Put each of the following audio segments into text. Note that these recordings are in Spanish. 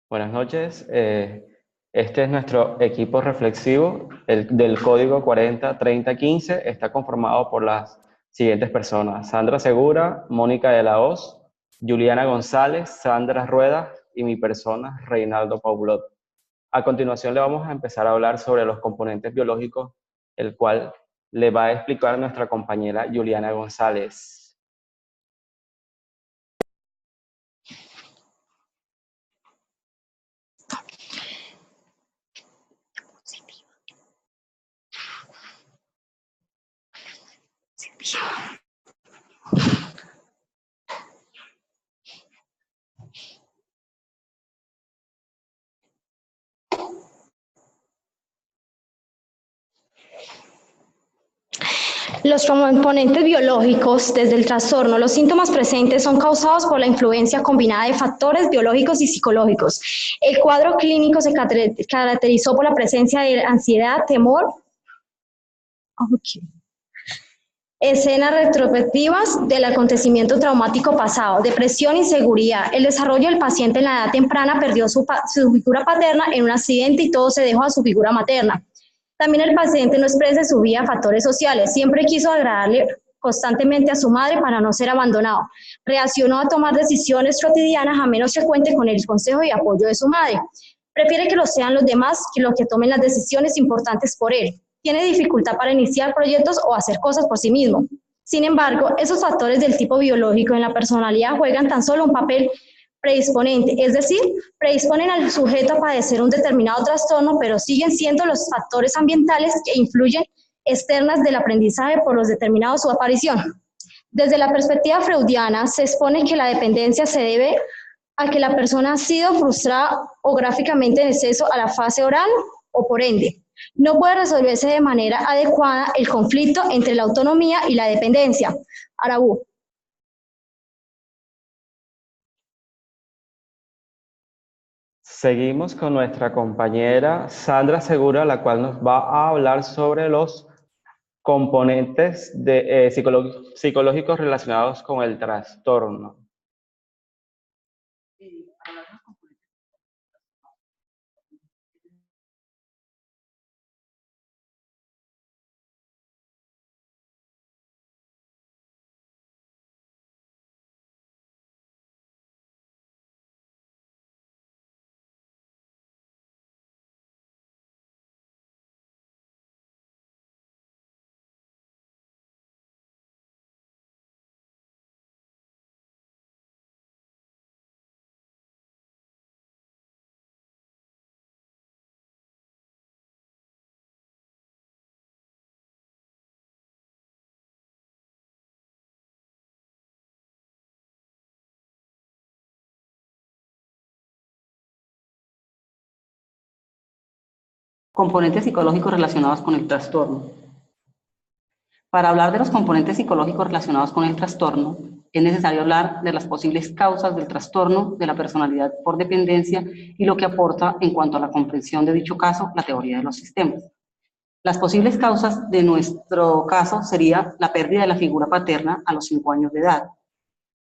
Buenas noches. Este es nuestro equipo reflexivo del código 403015. Está conformado por las siguientes personas: Sandra Segura, Mónica de la Hoz, Juliana González, Sandra Rueda y mi persona, Reinaldo Paulot. A continuación le vamos a empezar a hablar sobre los componentes biológicos, el cual le va a explicar nuestra compañera Juliana González. Los componentes biológicos desde el trastorno, los síntomas presentes son causados por la influencia combinada de factores biológicos y psicológicos. El cuadro clínico se caracterizó por la presencia de ansiedad, temor, escenas retrospectivas del acontecimiento traumático pasado, depresión, inseguridad. El desarrollo del paciente en la edad temprana perdió su figura paterna en un accidente y todo se dejó a su figura materna. También el paciente no expresa su vida factores sociales, siempre quiso agradarle constantemente a su madre para no ser abandonado. Reaccionó a tomar decisiones cotidianas a menos que cuente con el consejo y apoyo de su madre. Prefiere que lo sean los demás que los que tomen las decisiones importantes por él. Tiene dificultad para iniciar proyectos o hacer cosas por sí mismo. Sin embargo, esos factores del tipo biológico en la personalidad juegan tan solo un papel predisponente, es decir, predisponen al sujeto a padecer un determinado trastorno, pero siguen siendo los factores ambientales que influyen externas del aprendizaje por los determinados su aparición. Desde la perspectiva freudiana, se expone que la dependencia se debe a que la persona ha sido frustrada o gráficamente en exceso a la fase oral o por ende no puede resolverse de manera adecuada el conflicto entre la autonomía y la dependencia. Arabú. Seguimos con nuestra compañera Sandra Segura, la cual nos va a hablar sobre los componentes psicológicos relacionados con el trastorno. Componentes psicológicos relacionados con el trastorno. Para hablar de los componentes psicológicos relacionados con el trastorno, es necesario hablar de las posibles causas del trastorno de la personalidad por dependencia y lo que aporta en cuanto a la comprensión de dicho caso la teoría de los sistemas. Las posibles causas de nuestro caso sería la pérdida de la figura paterna a los 5 años de edad,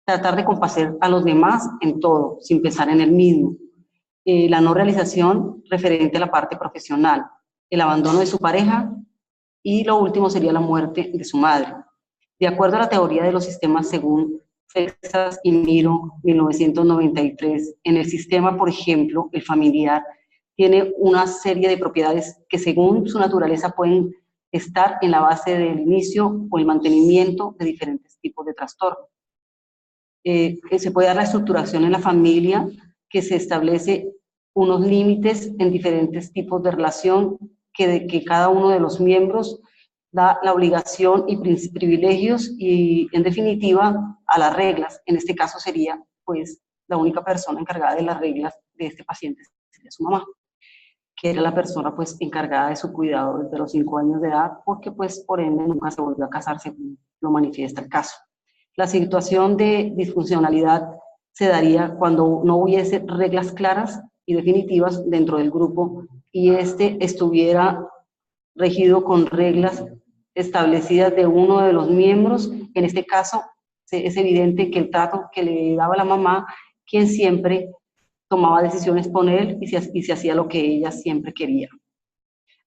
tratar de complacer a los demás en todo, sin pensar en el mismo, la no realización referente a la parte profesional, el abandono de su pareja y lo último sería la muerte de su madre. De acuerdo a la teoría de los sistemas según Fexas y Miro, 1993, en el sistema, por ejemplo, el familiar tiene una serie de propiedades que según su naturaleza pueden estar en la base del inicio o el mantenimiento de diferentes tipos de trastornos. Se puede dar la estructuración en la familia, que se establece unos límites en diferentes tipos de relación que cada uno de los miembros da la obligación y privilegios y, en definitiva, a las reglas. En este caso sería, pues, la única persona encargada de las reglas de este paciente sería su mamá, que era la persona, pues, encargada de su cuidado desde los 5 años de edad, porque, pues, por ende, nunca se volvió a casar, según lo manifiesta el caso. La situación de disfuncionalidad se daría cuando no hubiese reglas claras y definitivas dentro del grupo y estuviera regido con reglas establecidas de uno de los miembros. En este caso, es evidente que el trato que le daba la mamá, quien siempre tomaba decisiones por él y se hacía lo que ella siempre quería.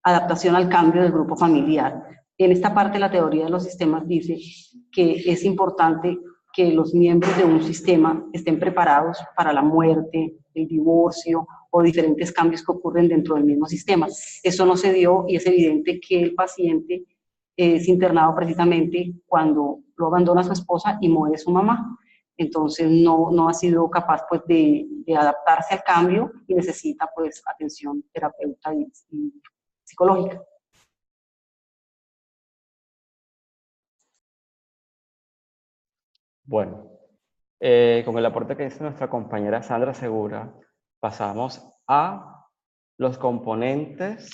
Adaptación al cambio del grupo familiar. En esta parte la teoría de los sistemas dice que es importante que los miembros de un sistema estén preparados para la muerte, el divorcio o diferentes cambios que ocurren dentro del mismo sistema. Eso no se dio y es evidente que el paciente es internado precisamente cuando lo abandona su esposa y muere su mamá. Entonces no ha sido capaz pues de adaptarse al cambio y necesita pues atención terapeuta y psicológica. Bueno, con el aporte que hizo nuestra compañera Sandra Segura, pasamos a los componentes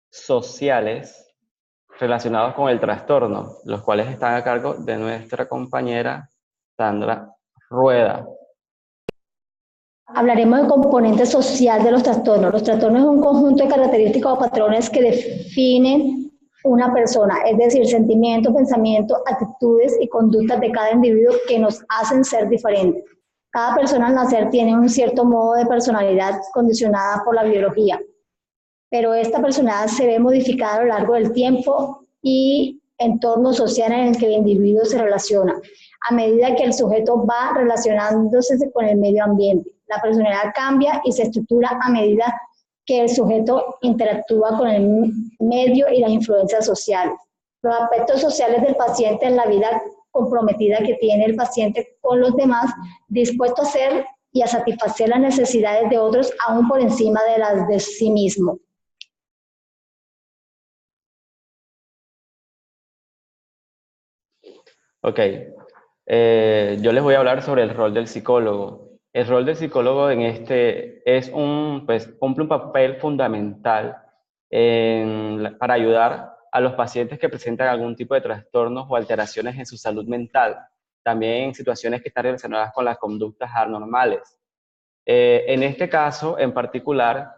sociales relacionados con el trastorno, los cuales están a cargo de nuestra compañera Sandra Rueda. Hablaremos del componente social de los trastornos. Los trastornos es un conjunto de características o patrones que definen una persona, es decir, sentimientos, pensamientos, actitudes y conductas de cada individuo que nos hacen ser diferentes. Cada persona al nacer tiene un cierto modo de personalidad condicionada por la biología, pero esta personalidad se ve modificada a lo largo del tiempo y entorno social en el que el individuo se relaciona, a medida que el sujeto va relacionándose con el medio ambiente. La personalidad cambia y se estructura a medida que el sujeto interactúa con el medio y las influencias sociales. Los aspectos sociales del paciente en la vida comprometida que tiene el paciente con los demás, dispuesto a hacer y a satisfacer las necesidades de otros aún por encima de las de sí mismo. Ok, yo les voy a hablar sobre el rol del psicólogo. El rol del psicólogo en este es pues, cumple un papel fundamental para ayudar a los pacientes que presentan algún tipo de trastornos o alteraciones en su salud mental, también en situaciones que están relacionadas con las conductas anormales. En este caso, en particular,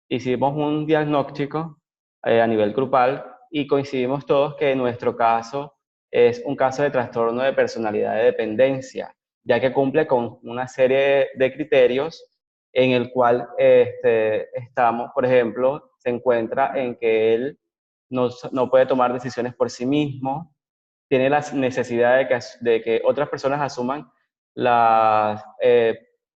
hicimos un diagnóstico a nivel grupal y coincidimos todos que en nuestro caso es un caso de trastorno de personalidad de dependencia, ya que cumple con una serie de criterios en el cual estamos, por ejemplo, se encuentra en que él no puede tomar decisiones por sí mismo, tiene la necesidad de que otras personas asuman las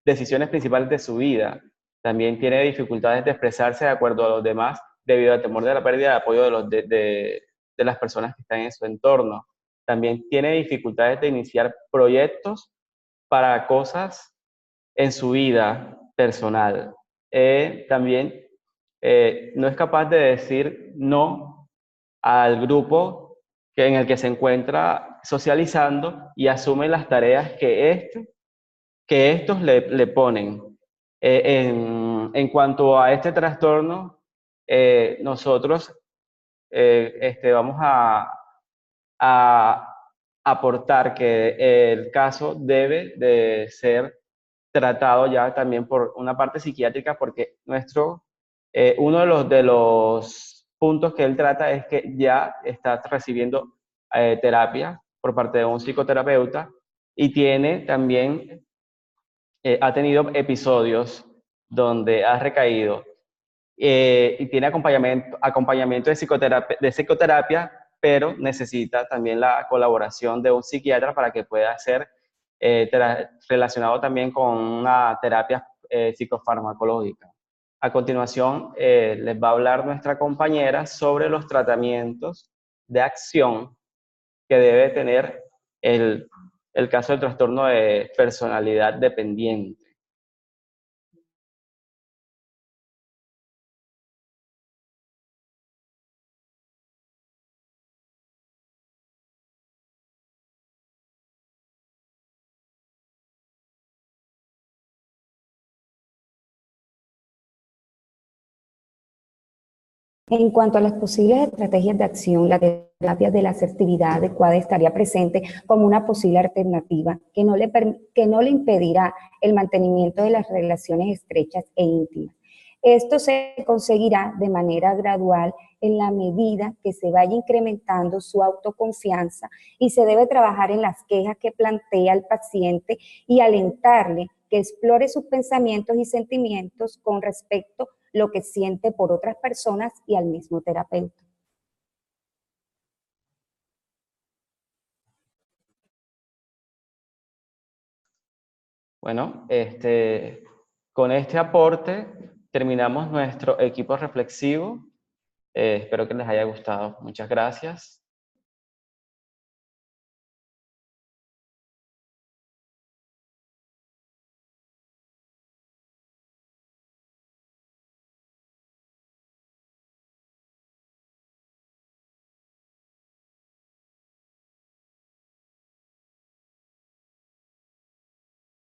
decisiones principales de su vida. También tiene dificultades de expresarse de acuerdo a los demás debido al temor de la pérdida de apoyo de las personas que están en su entorno. También tiene dificultades de iniciar proyectos para cosas en su vida personal. También no es capaz de decir no al grupo en el que se encuentra socializando y asume las tareas que estos le ponen. En cuanto a este trastorno, nosotros vamos a aportar que el caso debe de ser tratado ya también por una parte psiquiátrica, porque uno de los puntos que él trata es que ya está recibiendo terapia por parte de un psicoterapeuta y tiene también, ha tenido episodios donde ha recaído y tiene acompañamiento de psicoterapia, pero necesita también la colaboración de un psiquiatra para que pueda ser relacionado también con una terapia psicofarmacológica. A continuación, les va a hablar nuestra compañera sobre los tratamientos de acción que debe tener el caso del trastorno de personalidad dependiente. En cuanto a las posibles estrategias de acción, la terapia de la asertividad adecuada estaría presente como una posible alternativa que no le impedirá el mantenimiento de las relaciones estrechas e íntimas. Esto se conseguirá de manera gradual en la medida que se vaya incrementando su autoconfianza y se debe trabajar en las quejas que plantea el paciente y alentarle que explore sus pensamientos y sentimientos con respecto a lo que siente por otras personas y al mismo terapeuta. Bueno, con este aporte terminamos nuestro equipo reflexivo. Espero que les haya gustado. Muchas gracias.